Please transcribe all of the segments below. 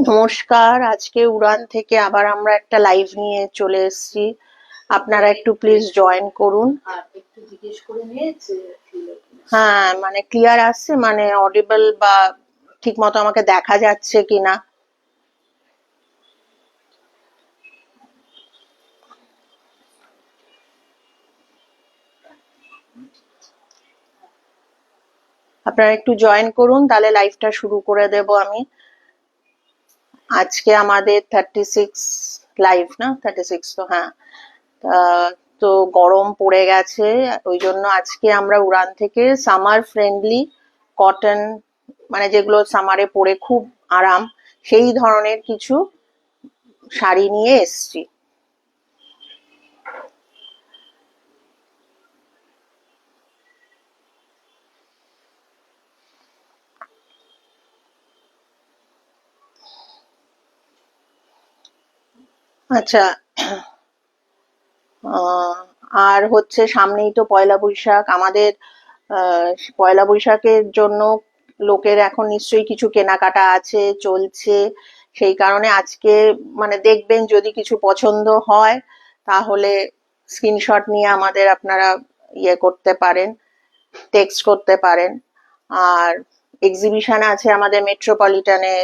নমস্কার, আজকে উড়ান থেকে আবার আমরা একটা লাইভ নিয়ে চলে এসেছি। আপনারা একটু প্লিজ জয়েন করুন। আর একটু জিজ্ঞেস করে নিয়ে যে clear কিনা। হ্যাঁ, মানে ক্লিয়ার আসছে, মানে অডিবল বা ঠিক মতো আমাকে দেখা যাচ্ছে কিনা। আপনারা একটু জয়েন করুন, তাহলে লাইভটা শুরু করে দেব আমি। আজকে আমাদের 36 লাইভ, না 36 তো, হ্যাঁ। তো গরম পড়ে গেছে, ওই জন্য আজকে আমরা উড়ান থেকে সামার ফ্রেন্ডলি কটন, মানে যেগুলো সামারে পরে খুব আরাম, সেই ধরনের কিছু শাড়ি নিয়ে এসছি। আচ্ছা, আর হচ্ছে সামনেই তো পয়লা বৈশাখ আমাদের। পয়লা বৈশাখের জন্য লোকের এখন নিশ্চয়ই কিছু কেনাকাটা আছে, চলছে। সেই কারণে আজকে মানে দেখবেন, যদি কিছু পছন্দ হয় তাহলে স্ক্রিনশট নিয়ে আমাদের আপনারা ইয়ে করতে পারেন, টেক্সট করতে পারেন। আর এক্সিবিশন আছে আমাদের মেট্রোপলিটনে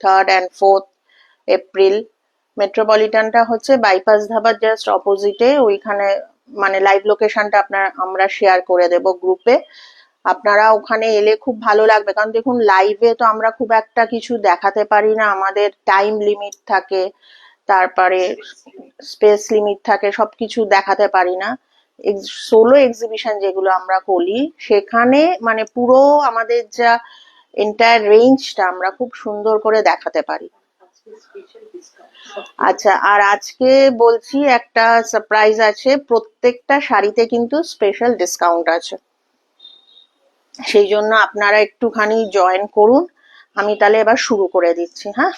3rd and 4th এপ্রিল। মেট্রোপলিটনটা হচ্ছে বাইপাস ধাবার জাস্ট অপোজিটে, ওইখানে মানে লাইভ লোকেশনটা আমরা শেয়ার করে দেব গ্রুপে। আপনারা ওখানে এলে খুব ভালো লাগবে, কারণ দেখুন লাইভে তো আমরা খুব একটা কিছু দেখাতে পারি না, আমাদের টাইম লিমিট থাকে, তারপরে স্পেস লিমিট থাকে, সবকিছু দেখাতে পারি না। সোলো এক্সিবিশন যেগুলো আমরা করি সেখানে মানে পুরো আমাদের যা এন্টায়ার রেঞ্জটা আমরা খুব সুন্দর করে দেখাতে পারি। আজকে স্পেশাল ডিসকাউন্ট। আচ্ছা, আর আজকে বলছি একটা সারপ্রাইজ আছে, প্রত্যেকটা শাড়িতে কিন্তু স্পেশাল ডিসকাউন্ট আছে। সেই জন্য আপনারা একটুখানি জয়েন করুন। আমি তাহলে এবার শুরু করে দিচ্ছি, হ্যাঁ।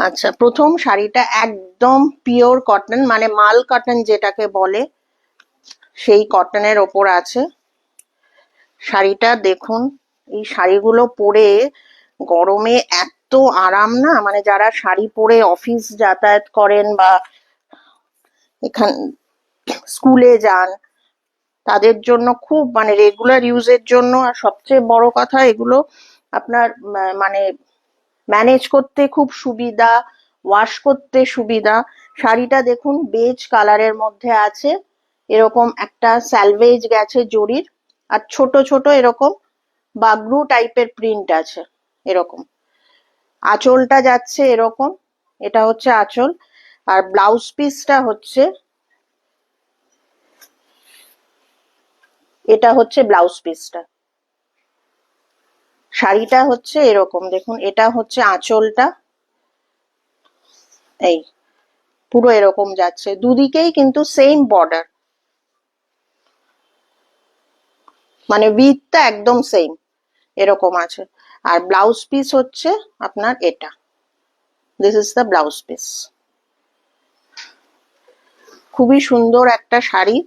আচ্ছা, প্রথম শাড়িটা একদম পিওর কটন, মানে মাল কটন যেটাকে বলে, সেই কটনের ওপর আছে। শাড়িটা দেখুন, এই শাড়িগুলো পরে গরমে এত আরাম, না মানে যারা শাড়ি পরে অফিস যাতায়াত করেন বা এখান স্কুলে যান, তাদের জন্য খুব মানে রেগুলার ইউজের জন্য। আর সবচেয়ে বড় কথা, এগুলো আপনার মানে ম্যানেজ করতে খুব সুবিধা, ওয়াশ করতে সুবিধা। শাড়িটা দেখুন বেজ কালারের মধ্যে আছে, এরকম একটা স্যালভেজ গেছে জরির, আর ছোট ছোট এরকম বাগরু টাইপের প্রিন্ট আছে এরকম। আঁচলটা যাচ্ছে এরকম, এটা হচ্ছে আঁচল। আর ব্লাউজ পিসটা হচ্ছে, এটা হচ্ছে ব্লাউজ পিসটা। শাড়িটা হচ্ছে এরকম, দেখুন এটা হচ্ছে আঁচলটা, এই পুরো এরকম যাচ্ছে, দুদিকেই কিন্তু সেম বর্ডার, মানে উইথটা একদম সেম এরকম আছে। আর ব্লাউজ পিস হচ্ছে আপনার এটা, this is the blouse piece. খুবই সুন্দর একটা শাড়ি।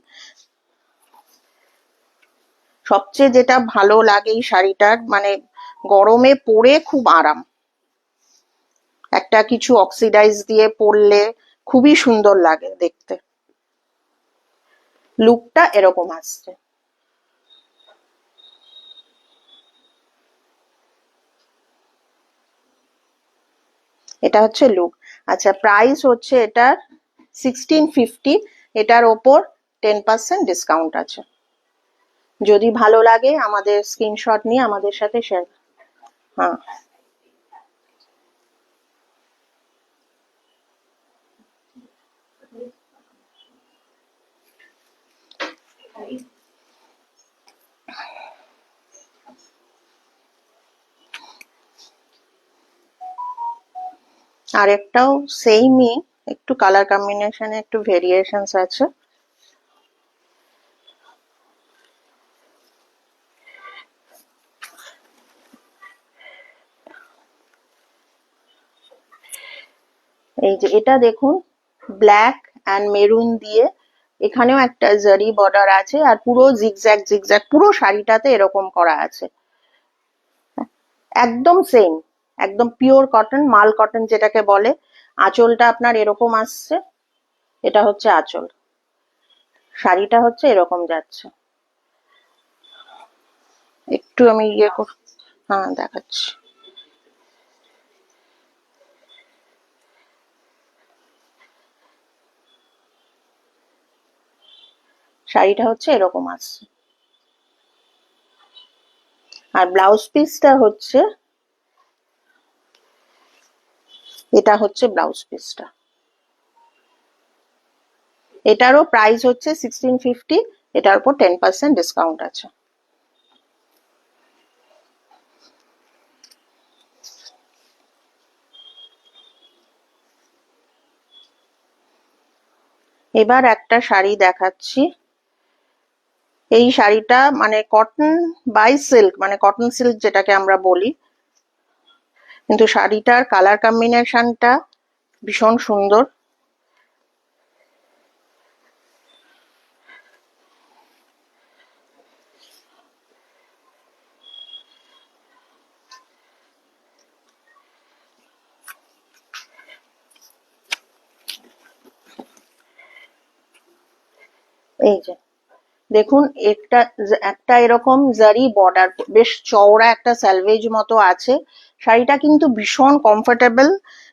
সবচেয়ে যেটা ভালো লাগে এই শাড়িটার, মানে গরমে পরে খুব আরাম, একটা কিছু অক্সিডাইজ দিয়ে পরলে খুবই সুন্দর লাগে দেখতে। লুকটা এরকম আসছে। এটা হচ্ছে লুক। আচ্ছা, প্রাইস হচ্ছে এটার 1650, এটার ওপর 10% ডিসকাউন্ট আছে। যদি ভালো লাগে আমাদের স্ক্রিনশট নিয়ে আমাদের সাথে শেয়ার। হ্যাঁ, আরেকটাও সেমই, একটু কালার কম্বিনেশনে একটু ভেরিয়েশনস আছে। এই যে এটা দেখুন, ব্ল্যাক অ্যান্ড মেরুন দিয়ে, এখানেও একটা জারি বর্ডার আছে, আর পুরো জিগজ্যাগ জিগজ্যাগ পুরো শাড়িটাতে এরকম করা আছে, একদম সেম। একদম পিওর কটন, মাল কটন যেটাকে বলে। আঁচলটা আপনার এরকম আসছে, এটা হচ্ছে আঁচল। শাড়িটা হচ্ছে এরকম যাচ্ছে। একটু আমি হ্যাঁ দেখাচ্ছি। শাড়িটা হচ্ছে এরকম আসছে। আর ব্লাউজ পিসটা হচ্ছে, এটা হচ্ছে ব্লাউজ পিসটা। এটারও প্রাইস হচ্ছে 1650, এটার উপর 10% ডিসকাউন্ট আছে। এবার একটা শাড়ি দেখাচ্ছি। এই শাড়িটা মানে কটন বাই সিল্ক, মানে কটন সিল্ক যেটাকে আমরা বলি, কিন্তু শাড়িটার কালার কম্বিনেশনটা ভীষণ সুন্দর। এই যে দেখুন, একটা একটা এরকম জারি বর্ডার, বেশ চওড়া একটা স্যালভেজ মতো আছে। শাড়িটা কিন্তু ভীষণ কমফোর্টেবল,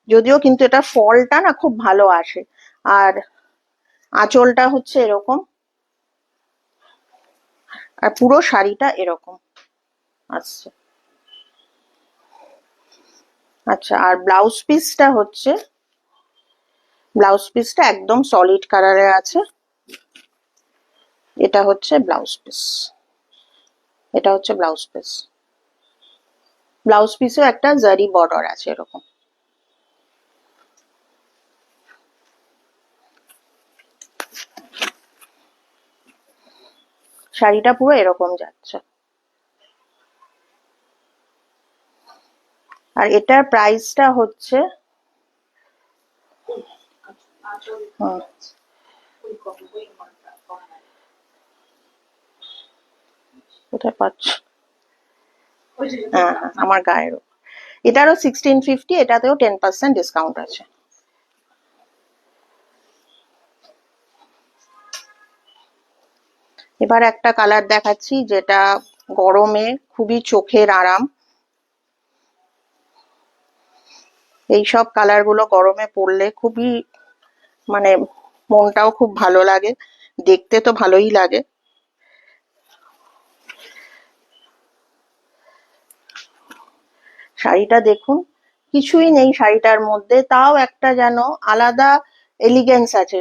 যদিও কিন্তু এটা ফলটা না খুব ভালো আসে। আর আঁচলটা হচ্ছে এরকম, আর পুরো শাড়িটা এরকম আসছে। আচ্ছা, আর ব্লাউজ পিসটা একদম সলিড কালারে আছে। এটা হচ্ছে ব্লাউজ পিস, এটা হচ্ছে ব্লাউজ পিস। ব্লাউজ পিসেও একটা জারি বর্ডার আছে এরকম। শাড়িটা পুরো এরকম যাচ্ছে। আর এটার প্রাইসটা হচ্ছে, কোথায় পাচ্ছ, হ্যাঁ হ্যাঁ আমার গায়েরও। এটারও 1650, এটাতেও 10% ডিসকাউন্ট আছে। এবার একটা কালার দেখাচ্ছি যেটা গরমে খুবই চোখের আরাম। এইসব কালার গুলো গরমে পরলে খুবই মানে মনটাও খুব ভালো লাগে, দেখতে তো ভালোই লাগে। শাড়িটা দেখুন, কিছুই নেই শাড়িটার মধ্যে, তাও একটা যেন আলাদা এলিগেন্স আছে।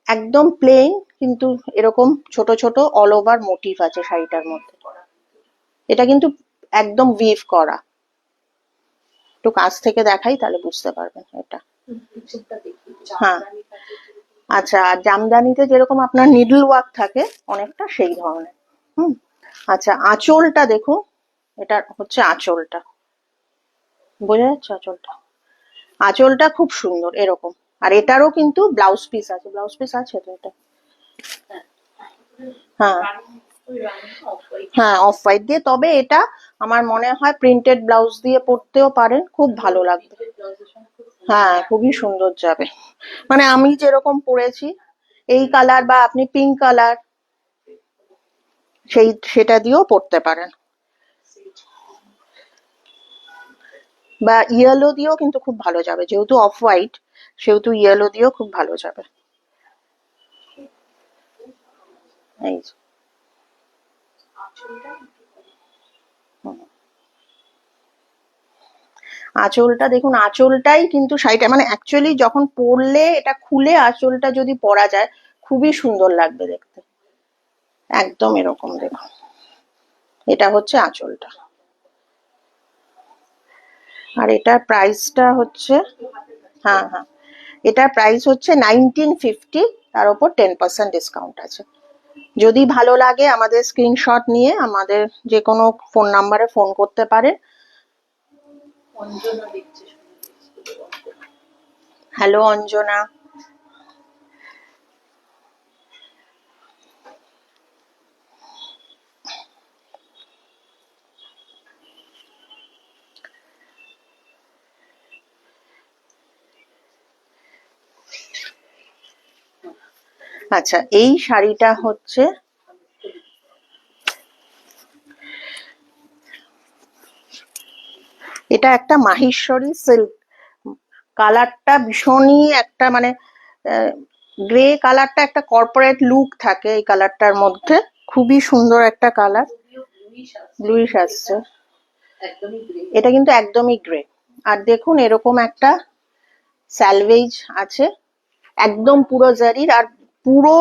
একদম প্লেন, কিন্তু এরকম ছোট ছোট অল ওভার মোটিভ আছে শাড়িটার মধ্যে। এটা কিন্তু একদম উইভ করা। একটু কাছ থেকে দেখাই তাহলে বুঝতে পারবেন এটা। হ্যাঁ, আচ্ছা, আর জামদানিতে যেরকম আপনার নিডল ওয়ার্ক থাকে অনেকটা সেই ধরনের। হুম। আচ্ছা, আঁচলটা দেখুন, এটা হচ্ছে আঁচলটা, বোঝা যাচ্ছে আঁচলটা? আঁচলটা খুব সুন্দর এরকম। আর এটারও কিন্তু ব্লাউজ পিস আছে, ব্লাউজ পিস আছে তো এটা? হ্যাঁ হ্যাঁ, অফ হোয়াইট দিয়ে, তবে এটা আমার মনে হয় প্রিন্টেড ব্লাউজ দিয়ে পরতেও পারেন, খুব ভালো লাগবে। হ্যাঁ, খুবই সুন্দর যাবে। মানে আমি যেরকম পরেছি এই কালার, বা আপনি পিঙ্ক কালার সেটা দিয়েও পরতে পারেন, বা ইয়েলো দিয়েও কিন্তু খুব ভালো যাবে, যেহেতু অফ হোয়াইট সেহেতু ইয়েলো দিয়েও খুব ভালো যাবে। এই যে। হুম। আঁচলটা দেখুন, আঁচলটাই কিন্তু শাড়িটা মানে অ্যাকচুয়ালি যখন পরলে এটা খুলে আঁচলটা যদি পরা যায় খুবই সুন্দর লাগবে দেখতে। একদম এরকম দেখুন, এটা হচ্ছে আঁচলটা। আর এটার প্রাইসটা হচ্ছে, হ্যাঁ হ্যাঁ, এটার প্রাইস হচ্ছে 1950, তার উপর 10% ডিসকাউন্ট আছে। যদি ভালো লাগে আমাদের স্ক্রিনশট নিয়ে আমাদের যে কোনো ফোন নাম্বারে ফোন করতে পারে। হ্যালো অঞ্জনা। আচ্ছা, এই শাড়িটা হচ্ছে এটা একটা মাহেশ্বরী সিল্ক, কালারটা ভীষণই একটা মানে গ্রে কালারটা, একটা কর্পোরেট লুক থাকে এই কালারটার মধ্যে, খুবই সুন্দর একটা কালার, যদিও bluish আসছে, ব্লুইশ কিন্তু আসছে। এটা একদমই গ্রে। এটা কিন্তু একদমই গ্রে। আর দেখুন এরকম একটা স্যালভেজ আছে, একদম পুরো জারির, আর পুরো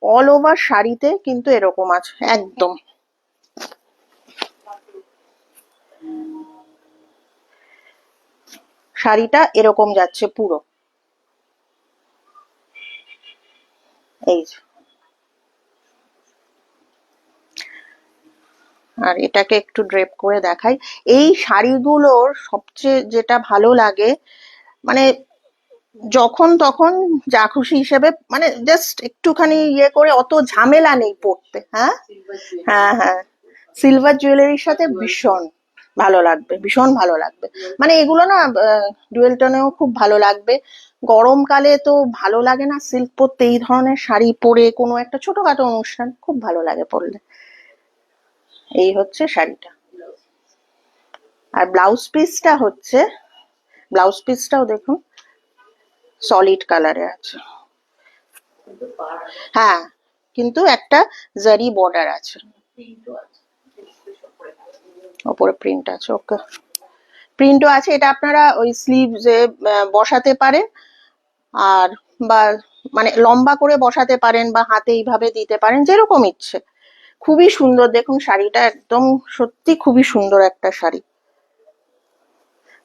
অল ওভার শাড়িতে কিন্তু এরকম আছে একদম। শাড়িটা এরকম যাচ্ছে পুরো, এই যে। আর এটাকে একটু ড্রেপ করে দেখাই। এই শাড়িগুলোর সবচেয়ে যেটা ভালো লাগে, মানে যখন তখন যা খুশি হিসেবে, মানে জাস্ট একটুখানি ইয়ে করে, অত ঝামেলা নেই পড়তে। হ্যাঁ, সিলভার জুয়েলারি, হ্যাঁ, হ্যাঁ, সিলভার জুয়েলারির সাথে ভীষণ ভালো লাগবে, ভীষণ ভালো লাগবে। মানে এগুলো না ডুয়েল টোনেও খুব ভালো লাগবে। গরমকালে তো ভালো লাগে না সিল্ক পরতে, এই ধরনের শাড়ি পরে কোনো একটা ছোটখাটো অনুষ্ঠান খুব ভালো লাগে পরলে। এই হচ্ছে শাড়িটা। আর ব্লাউজ পিসটাও দেখুন সলিড কালারে আছে। কিন্তু পাড় হ্যাঁ, কিন্তু একটা জারি বর্ডার আছে, প্রিন্টও আছে, ওপরে প্রিন্ট আছে। ওকে, প্রিন্টও আছে। এটা আপনারা ওই স্লিভসে বসাতে পারেন, আর বা মানে লম্বা করে বসাতে পারেন, বা হাতে এইভাবে দিতে পারেন, যেরকম ইচ্ছে। খুবই সুন্দর দেখুন শাড়িটা, একদম সত্যি খুবই সুন্দর একটা শাড়ি।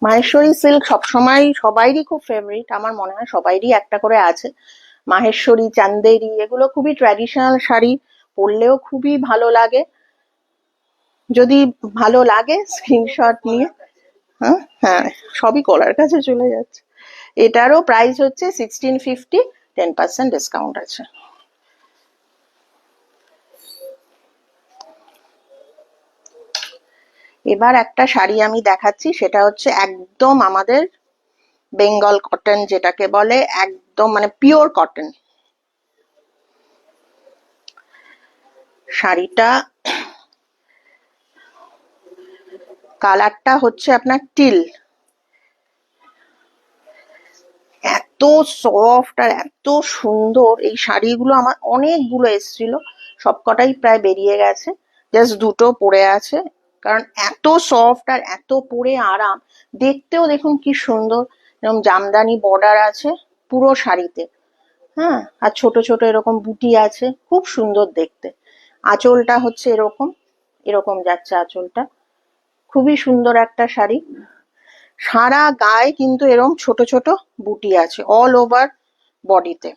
মাহেশ্বরী সিল্ক সবসময় সবাইরই খুব ফেভারিট, আমার মনে হয় সবাইরই একটা করে আছে। মাহেশ্বরী, চান্দেরি, এগুলো খুবই ট্র্যাডিশনাল শাড়ি, পরলেও খুবই ভালো লাগে। যদি ভালো লাগে স্ক্রিনশট নিয়ে, হ্যাঁ, হ্যাঁ, সবই কলার কাছে চলে যাচ্ছে। এটারও প্রাইস হচ্ছে 1650, 10% ডিসকাউন্ট আছে। এবার একটা শাড়ি আমি দেখাচ্ছি, সেটা হচ্ছে একদম আমাদের বেঙ্গল কটন যেটাকে বলে, একদম মানে পিওর কটন। শাড়িটা কালারটা হচ্ছে আপনার টিল, এত সফট আর এত সুন্দর। এই শাড়িগুলো আমার অনেকগুলো এসেছিল, সবকটাই প্রায় বেরিয়ে গেছে, জাস্ট দুটো পড়ে আছে। কারণ এত সফট আর এত পরে আরাম, দেখতেও দেখুন কি সুন্দর, এরকম জামদানি বর্ডার আছে পুরো শাড়িতে। হ্যাঁ, আর ছোট ছোট এরকম বুটি আছে, খুব সুন্দর দেখতে। আঁচলটা হচ্ছে এরকম, এরকম যাচ্ছে আঁচলটা, খুবই সুন্দর একটা শাড়ি। সারা গায়ে কিন্তু এরকম ছোট ছোট বুটি আছে অল ওভার বডিতে।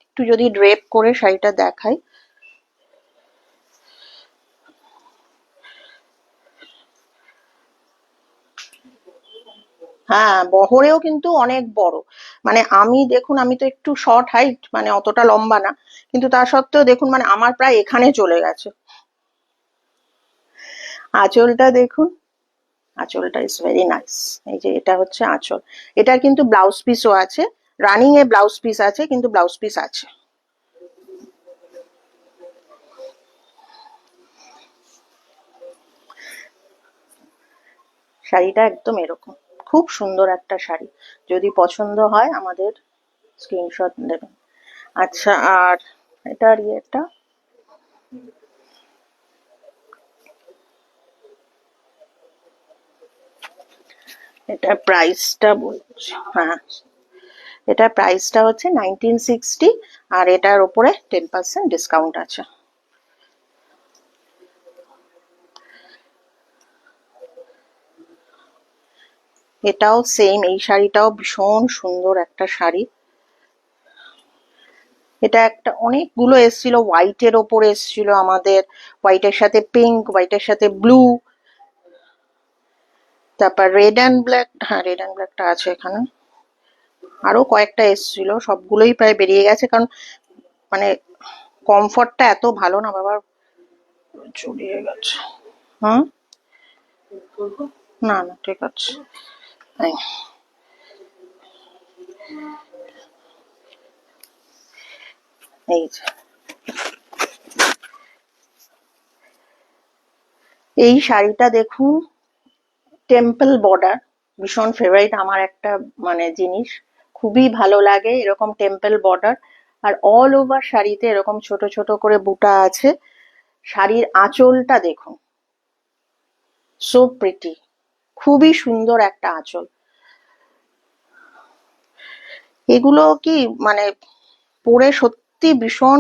একটু যদি ড্রেপ করে শাড়িটা দেখাই, হ্যাঁ, বহরেও কিন্তু অনেক বড়। মানে আমি দেখুন, আমি তো একটু শর্ট হাইট, মানে অতটা লম্বা না, কিন্তু তা সত্ত্বেও দেখুন মানে আমার প্রায় এখানে চলে গেছে। আঁচলটা দেখুন, আঁচলটা ইজ ভেরি নাইস। এই যে এটা হচ্ছে আঁচল। এটার কিন্তু ব্লাউজ পিসও আছে, রানিং এ ব্লাউজ পিস আছে, কিন্তু ব্লাউজ পিস আছে। শাড়িটা একদম এরকম, খুব সুন্দর একটা শাড়ি। যদি পছন্দ হয় আমাদের স্ক্রিনশট দেবেন। আচ্ছা, আর এটার ইয়েটা, এটার প্রাইসটা বলছি, হ্যাঁ, এটার প্রাইসটা হচ্ছে 1960, আর এটার উপরে 10% ডিসকাউন্ট আছে। এটাও সেম, এই শাড়িটাও ভীষণ সুন্দর একটা শাড়ি। এটা একটা অনেকগুলো এসেছিল, হোয়াইটের ওপর এসেছিল আমাদের, হোয়াইটের সাথে পিঙ্ক, হোয়াইটের সাথে ব্লু, তারপর রেড অ্যান্ড ব্ল্যাক, হ্যাঁ রেড অ্যান্ড ব্ল্যাকটা আছে এখানে, আরো কয়েকটা এসেছিল, সবগুলোই প্রায় বেরিয়ে গেছে। কারণ মানে কমফর্টটা এত ভালো না বাবা, চড়িয়ে গেছে। হ্যাঁ, করবো। না না, ঠিক আছে। এই, এই যে এই শাড়িটা দেখুন, টেম্পল বর্ডার, ভীষণ ফেভারিট আমার একটা মানে জিনিস, খুবই ভালো লাগে এরকম টেম্পল বর্ডার। আর অল ওভার শাড়িতে এরকম ছোট ছোট করে বুটা আছে। শাড়ির আঁচলটা দেখুন, সো প্রিটি, খুবই সুন্দর একটা আঁচল। এগুলো কি মানে পরে সত্যি ভীষণ,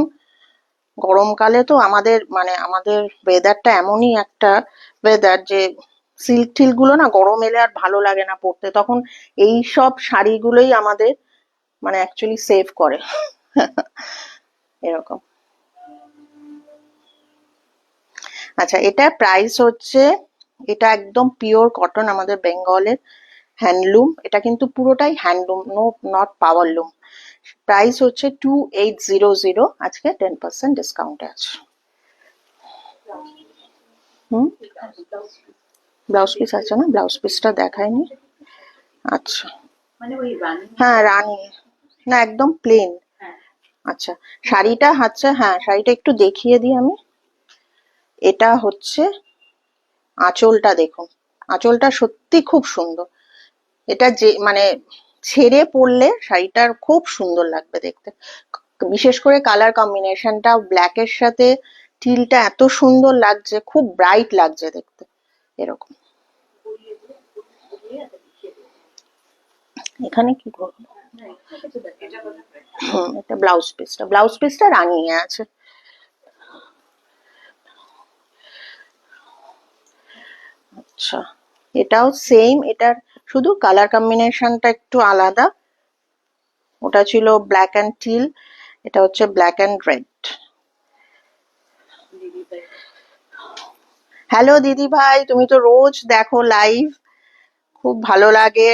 গরমকালে তো আমাদের ওয়েদারটা এমনই একটা ওয়েদার যে সিল্ক টিল্ক গুলো না গরম এলে আর ভালো লাগে না পরতে, তখন এই সব শাড়িগুলোই আমাদের মানে অ্যাকচুয়ালি সেভ করে। এরকম। আচ্ছা, এটা প্রাইস হচ্ছে, এটা একদম পিওর কটন, আমাদের বেঙ্গলের হ্যান্ডলুম, এটা কিন্তু পুরোটাই handloom, no not powerloom. Price হচ্ছে 2800, আজকে 10% ডিসকাউন্টে আছে। হুম, ব্লাউজ পিস আছে না, ব্লাউজ পিসটা দেখায়নি। আচ্ছা, মানে ওই রানী। হ্যাঁ রানী, না একদম প্লেন। হ্যাঁ। আচ্ছা, শাড়িটা হচ্ছে, হ্যাঁ শাড়িটা একটু দেখিয়ে দিই আমি। এটা হচ্ছে আঁচলটা দেখুন, আঁচলটা সত্যি খুব সুন্দর। এটা যে মানে ছেড়ে পরলে শাড়িটার খুব সুন্দর লাগবে দেখতে, বিশেষ করে কালার কম্বিনেশনটা ব্ল্যাকের সাথে টিলটা এত সুন্দর লাগছে, খুব ব্রাইট লাগছে দেখতে এরকম। এখানে কি করবো, এটা ব্লাউজ পিসটা রাঙিয়ে আছে। আচ্ছা, এটাও সেম, এটার শুধু কালার কম্বিনেশনটা একটু আলাদা, ওটা ছিল ব্ল্যাক অ্যান্ড টিল, এটা হচ্ছে ব্ল্যাক অ্যান্ড রেড। হ্যালো দিদি ভাই, তুমি তো রোজ দেখো লাইভ, খুব ভালো লাগে,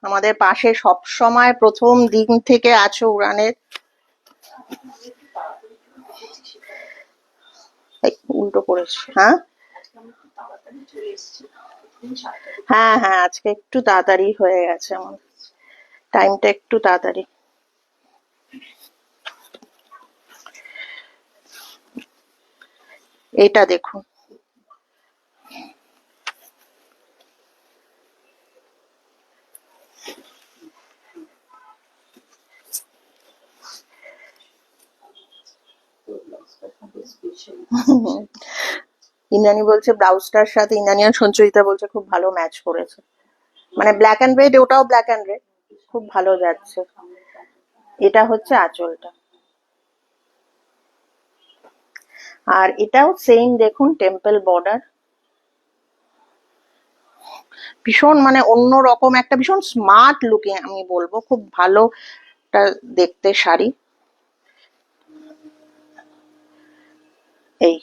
আমাদের পাশে সব সময় প্রথম দিন থেকে আছো উড়ানের। উল্টো করেছি, হ্যাঁ হ্যাঁ হ্যাঁ, আজকে একটু তাড়াতাড়ি হয়ে গেছে, আমার টাইমটা একটু তাড়াতাড়ি। এটা দেখুন, ইন্দ্রাণী বলছে ব্লাউজটার সাথে, ইন্দ্রাণী আর সঞ্চয়িতা বলছে খুব ভালো ম্যাচ করেছে, মানে ব্ল্যাক অ্যান্ড রেড, ওটাও ব্ল্যাক অ্যান্ড রেড, খুব ভালো যাচ্ছে। এটা হচ্ছে আঁচলটা, আর এটাও সেম দেখুন, টেম্পল বর্ডার, ভীষণ মানে অন্যরকম একটা, ভীষণ স্মার্ট লুকিং আমি বলবো, খুব ভালো দেখতে শাড়ি। এই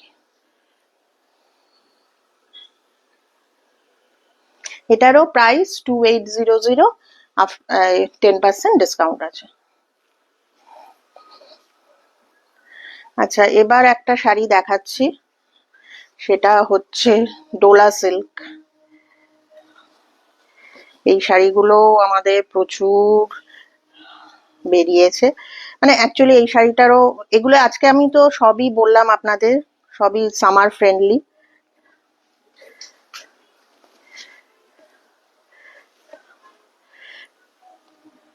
এটারও প্রাইস 2800, 10% ডিসকাউন্ট আছে। আচ্ছা, এবার একটা শাড়ি দেখাচ্ছি, সেটা হচ্ছে ডোলা সিল্ক। এই শাড়িগুলো আমাদের প্রচুর বেরিয়েছে, মানে অ্যাকচুয়ালি এই শাড়িটারও, এগুলো আজকে আমি তো সবই বললাম আপনাদের, সবই সামার ফ্রেন্ডলি।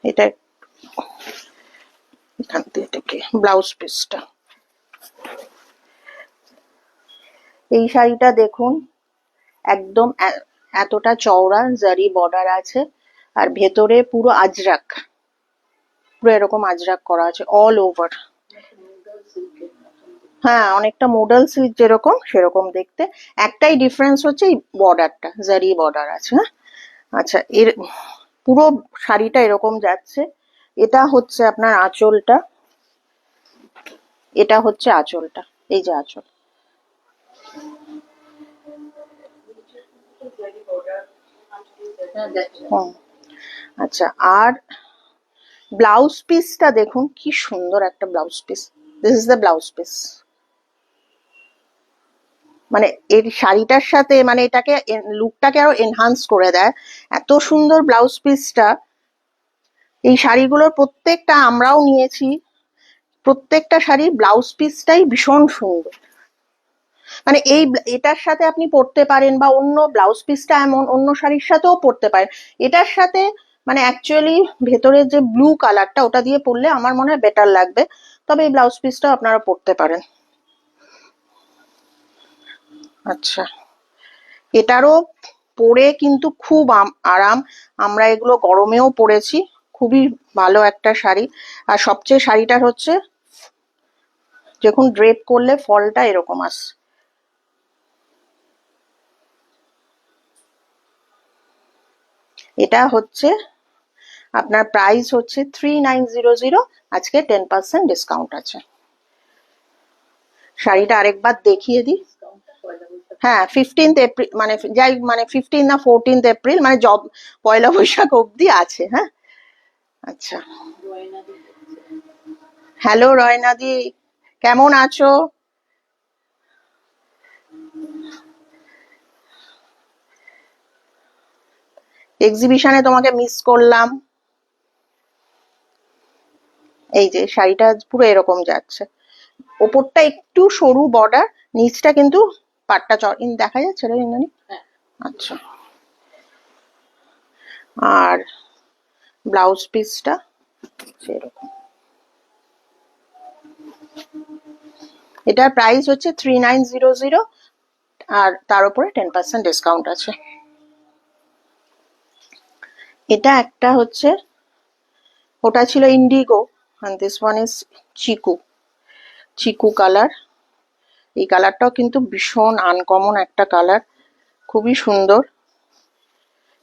এটা এখান থেকে ব্লাউজ পিসটা, এই শাড়িটা দেখুন, একদম এতটা চওড়া জারি বর্ডার আছে, আর ভেতরে পুরো আজরাক, পুরো এরকম আজরাক করা আছে অল ওভার। হ্যাঁ, অনেকটা মোডাল সিল্ক যেরকম সেরকম দেখতে, একটাই ডিফারেন্স হচ্ছে এই বর্ডারটা, জারি বর্ডার আছে। হ্যাঁ, আচ্ছা, এর পুরো শাড়িটা এরকম যাচ্ছে। এটা হচ্ছে আপনার আঁচলটা, এটা হচ্ছে আঁচলটা, এই যে আঁচল। হুম, আচ্ছা, আর ব্লাউজ পিসটা দেখুন, কি সুন্দর একটা blouse piece, this is the blouse piece, মানে এর শাড়িটার সাথে মানে এটাকে লুকটাকে আরো এনহান্স করে দেয়, এত সুন্দর ব্লাউজ পিসটা। এই শাড়িগুলোর প্রত্যেকটা আমরাও নিয়েছি, প্রত্যেকটা শাড়ির ব্লাউজ পিসটাই ভীষণ সুন্দর। মানে এটার সাথে আপনি পরতে পারেন, বা অন্য ব্লাউজ পিসটা এমন অন্য শাড়ির সাথেও পরতে পারেন। এটার সাথে মানে অ্যাকচুয়ালি ভেতরের যে ব্লু কালারটা ওটা দিয়ে পরলে আমার মনে হয় বেটার লাগবে, তবে এই ব্লাউজ পিসটাও আপনারা পরতে পারেন। আচ্ছা, এটারও পরে কিন্তু খুব আরাম। আমরা এগুলো গরমেও পরেছি, খুবই ভালো একটা শাড়ি। আর সবচেয়ে শাড়িটার হচ্ছে যখন ড্রেপ করলে ফলটা এরকম আসে। এটা হচ্ছে আপনার প্রাইস হচ্ছে 3900, আজকে 10% ডিসকাউন্ট আছে। শাড়িটা আরেকবার দেখিয়ে দিই। ডিসকাউন্টটা পয়লা বৈশাখ। হ্যাঁ, 15th এপ্রিল মানে যাই, মানে 15 না 14th এপ্রিল, মানে পয়লা বৈশাখ অব্দি আছে। হ্যাঁ, আচ্ছা। গয়নাদি দেখছে। হ্যালো রয়নাদি, কেমন আছো? এক্সিবিশনে তোমাকে মিস করলাম। এই যে শাড়িটা পুরো এরকম যাচ্ছে, ওপরটা একটু সরু বর্ডার, নিচটা কিন্তু পাটটা দেখা যাচ্ছে রে ইন্দ্রাণী? হ্যাঁ, আচ্ছা। আর ব্লাউজ পিসটা সেরকম। এটার প্রাইস হচ্ছে 3900, আর তার উপরে 10% ডিসকাউন্ট আছে। এটা একটা হচ্ছে, ওটা ছিল Indigo, and this one is Chiku, Chiku colour. এই কালারটাও কিন্তু ভীষণ আনকমন একটা কালার, খুবই সুন্দর।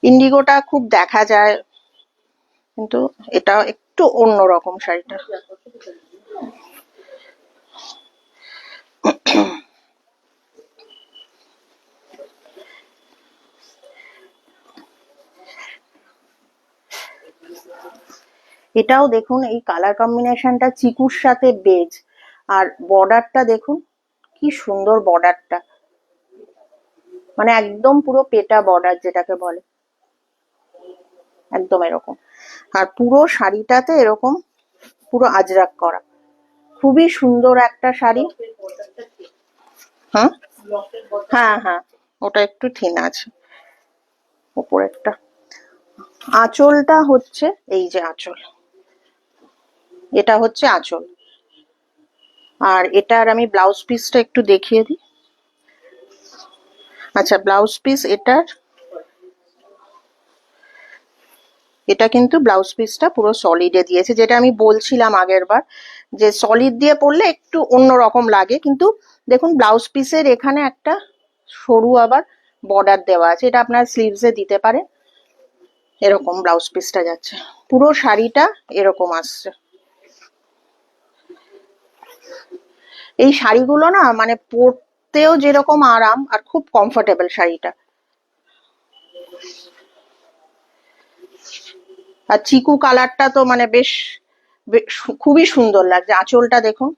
ইন্ডিগোটা খুব দেখা যায়, কিন্তু এটা একটু অন্যরকম শাড়িটা। এটাও দেখুন, এই কালার কম্বিনেশনটা চিকুর সাথে বেজ, আর বর্ডারটা দেখুন কি সুন্দর বর্ডারটা, মানে একদম পুরো পেটা বর্ডার যেটাকে বলে, একদম এরকম। আর পুরো শাড়িটাতে এরকম পুরো আজরাক করা, খুবই সুন্দর একটা শাড়ি। ব্লকের বর্ডারটা ঠিক। হ্যাঁ ব্লকের বর্ডার। হ্যাঁ হ্যাঁ, ওটা একটু থিন আছে উপরেরটা। আঁচলটা হচ্ছে এই যে আঁচল, এটা হচ্ছে আঁচল। আর এটার আমি ব্লাউজ পিসটা একটু দেখিয়ে দিই। আচ্ছা, ব্লাউজ পিস এটার, এটা কিন্তু ব্লাউজ পিসটা পুরো সলিডে দিয়েছে, যেটা আমি বলছিলাম আগের বার যে সলিড দিয়ে পরলে একটু অন্যরকম লাগে, কিন্তু দেখুন ব্লাউজ পিসের এখানে একটা সরু আবার বর্ডার দেওয়া আছে, এটা আপনার স্লিভসে দিতে পারে। এরকম ব্লাউজ পিসটা যাচ্ছে, পুরো শাড়িটা এরকম আসছে। এই শাড়িগুলো না মানে পরতেও যেরকম আরাম, আর খুব কমফোর্টেবল শাড়িটা। আর চিকু কালারটা তো মানে বেশ খুবই সুন্দর লাগছে। আঁচলটা দেখুন,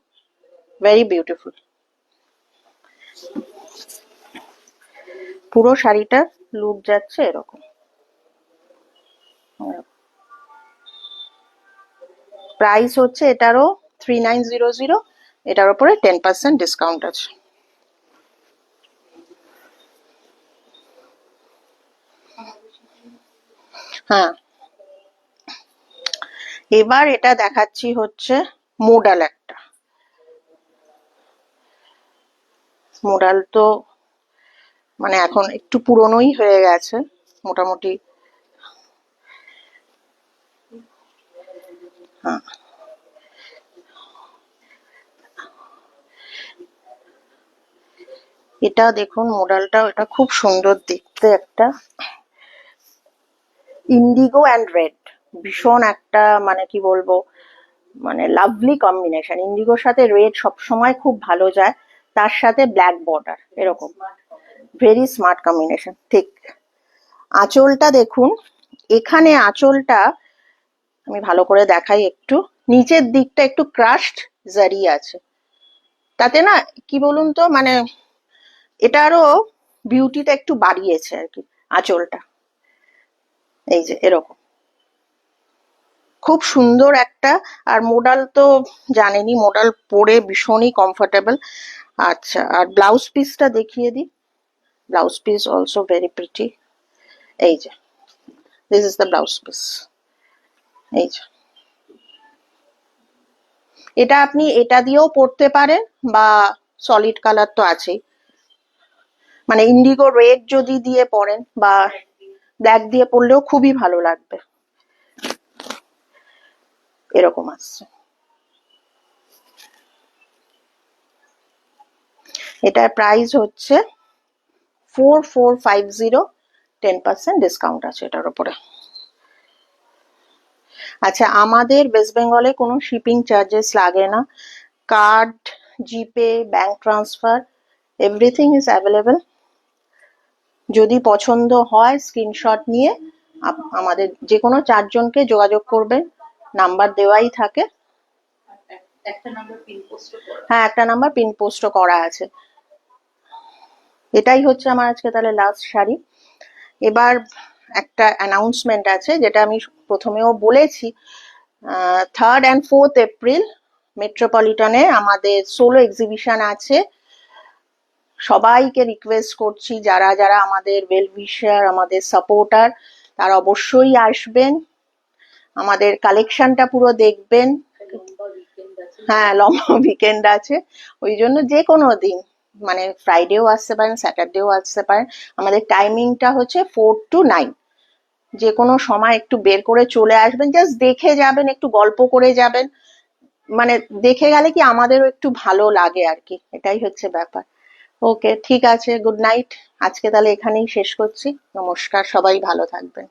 ভেরি বিউটিফুল। পুরো শাড়িটার লুক যাচ্ছে এরকম। প্রাইস হচ্ছে এটারও 3900, এটার উপরে 10% ডিসকাউন্ট আছে। হ্যাঁ, এবার এটা দেখাচ্ছি হচ্ছে মোডাল একটা। মোডাল তো মানে এখন একটু পুরনোই হয়ে গেছে মোটামুটি। হ্যাঁ, এটা দেখুন মোডালটা, এটা খুব সুন্দর দেখতে, একটা ইন্ডিগো অ্যান্ড রেড, ভীষণ একটা মানে কি বলবো, মানে লাভলি কম্বিনেশন। ইন্ডিগোর সাথে রেড সবসময় খুব ভালো যায়, তার সাথে ব্ল্যাক বর্ডার, এরকম ভেরি স্মার্ট কম্বিনেশন। ঠিক। আঁচলটা দেখুন, এখানে আঁচলটা আমি ভালো করে দেখাই একটু, নিচের দিকটা একটু ক্রাশড জারি আছে, তাতে না কি বলুন তো, মানে এটা আরো বিউটিটা একটু বাড়িয়েছে আর কি আঁচলটা। এই যে এরকম, খুব সুন্দর একটা, আর মোডাল তো জানেনই, মোডাল পরে ভীষণই কমফোর্টেবল। আচ্ছা, আর ব্লাউজ পিসটা দেখিয়ে দিই। Blouse piece also very pretty. এই যে, this is the blouse piece. এই যে, এটা আপনি এটা দিয়েও পরতে পারেন, বা সলিড কালার তো আছেই, মানে ইন্ডিগো রেড যদি দিয়ে পরেন বা ব্ল্যাক দিয়ে পরলেও খুবই ভালো লাগবে। এরকম আসছে। এটার প্রাইস হচ্ছে 4450, 10% ডিসকাউন্ট আছে এটার উপরে। আচ্ছা, আমাদের ওয়েস্ট বেঙ্গলে কোনো শিপিং চার্জেস লাগে না। Card, GPay, bank transfer, everything is available. যদি পছন্দ হয় স্ক্রিনশট নিয়ে আমাদের যে কোনো 4 জনকে যোগাযোগ করবেন, নাম্বার দেওয়াই থাকে। একটা নাম্বার পিন পোস্ট করা। হ্যাঁ, একটা নাম্বার পিন পোস্টও করা আছে। এটাই হচ্ছে আমার আজকে তাহলে লাস্ট শাড়ি। এবার একটা অ্যানাউন্সমেন্ট আছে, যেটা আমি প্রথমেও বলেছি। 3rd and 4th এপ্রিল মেট্রোপলিটনে আমাদের সোলো এক্সিবিশন আছে। সবাইকে রিকোয়েস্ট করছি, যারা যারা আমাদের ওয়েল উইশার, আমাদের সাপোর্টার, তারা অবশ্যই আসবেন, আমাদের কালেকশনটা পুরো দেখবেন। লম্বা উইকেন্ড আছে। হ্যাঁ, লম্বা উইকেন্ড আছে, ওই জন্য যে কোনো দিন, মানে ফ্রাইডেও আসতে পারেন, স্যাটারডেও আসতে পারেন। আমাদের টাইমিংটা হচ্ছে 4 to 9। যে কোনো সময় একটু বের করে চলে আসবেন, জাস্ট দেখে যাবেন, একটু গল্প করে যাবেন, মানে দেখে গেলে কি আমাদেরও একটু ভালো লাগে আর কি, এটাই হচ্ছে ব্যাপার। ওকে, ঠিক আছে, গুড নাইট। আজকে তাহলে এখানেই শেষ করছি। নমস্কার, সবাই ভালো থাকবেন।